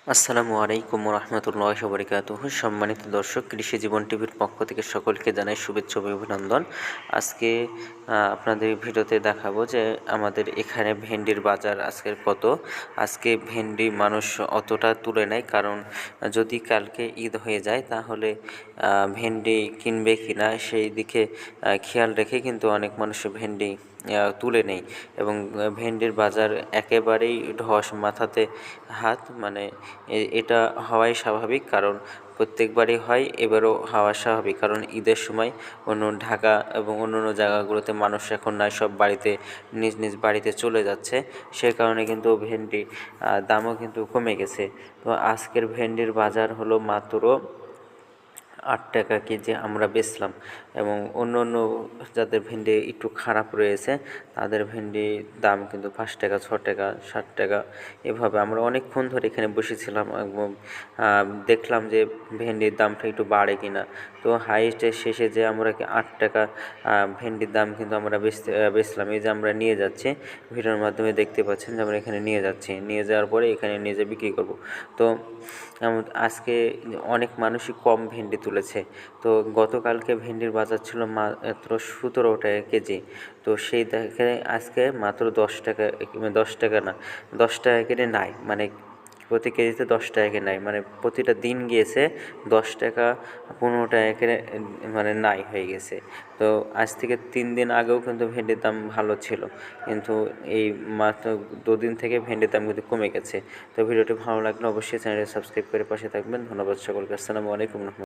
আসসালামু আলাইকুম রহমতুল্লাহ বরকাতুহু। সম্মানিত দর্শক, কৃষি জীবন টিভির পক্ষ থেকে সকলকে জানাই শুভেচ্ছা ও অভিনন্দন। আজকে আপনাদের ভিডিওতে দেখাবো যে আমাদের এখানে ভেন্ডির বাজার আজকের কত। আজকে ভেন্ডি মানুষ অতটা তুলে নেয়, কারণ যদি কালকে ঈদ হয়ে যায় তাহলে ভেন্ডি কিনবে কিনা সেই দিকে খেয়াল রেখে কিন্তু অনেক মানুষ ভেন্ডি তুলে নেই, এবং ভেন্ডির বাজার একেবারেই ধস, মাথাতে হাত, মানে এটা হওয়াই স্বাভাবিক, কারণ প্রত্যেকবারই হয়, এবারও হওয়া স্বাভাবিক। কারণ ঈদের সময় অন্য ঢাকা এবং অন্য জায়গাগুলোতে মানুষ এখন নাই, সব বাড়িতে নিজ নিজ বাড়িতে চলে যাচ্ছে, সে কারণে কিন্তু ভেন্ডি দামও কিন্তু কমে গেছে। তো আজকের ভেন্ডির বাজার হলো মাত্র 8 টাকা কেজি আমরা বেচলাম, এবং অন্য অন্য যাদের ভেন্ডি একটু খারাপ রয়েছে তাদের ভেন্ডির দাম কিন্তু 5 টাকা, 6 টাকা, 7 টাকা, এভাবে। আমরা অনেকক্ষণ ধরে এখানে বসেছিলাম এবং দেখলাম যে ভেন্ডির দামটা একটু বাড়ে কিনা। তো হাইস্টের শেষে যে আমরা 8 টাকা ভেন্ডির দাম কিন্তু আমরা বেচলাম। এই যে আমরা নিয়ে যাচ্ছি, ভিডিওর মাধ্যমে দেখতে পাচ্ছেন যে আমরা এখানে নিয়ে যাচ্ছি, নিয়ে যাওয়ার পরে এখানে নিয়ে যেয়ে বিক্রি করব। তো আজকে অনেক মানুষই কম ভেন্ডি তুলেছে। তো গতকালকে ভেন্ডির বাজার ছিল মাত্র 17 টাকা কেজি। তো সেই দেখে আজকে মাত্র 10 টাকা, 10 টাকা না, 10 টাকা কেটে নাই, মানে প্রতি কেজিতে 10 টাকা করে নাই, মানে প্রতিটা দিন গিয়েছে 10 টাকা, 15 টাকা করে, মানে নাই হয়ে গেছে। তো আজ থেকে 3 দিন আগেও কিন্তু ভেন্ডির দাম ভালো ছিল, কিন্তু এই মাত্র 2 দিন থেকে ভেন্ডির দাম কিন্তু কমে গেছে। তো ভিডিওটি ভালো লাগলে অবশ্যই চ্যানেলটি সাবস্ক্রাইব করে পাশে থাকবেন। ধন্যবাদ সকলকে। আসসালামু আলাইকুম।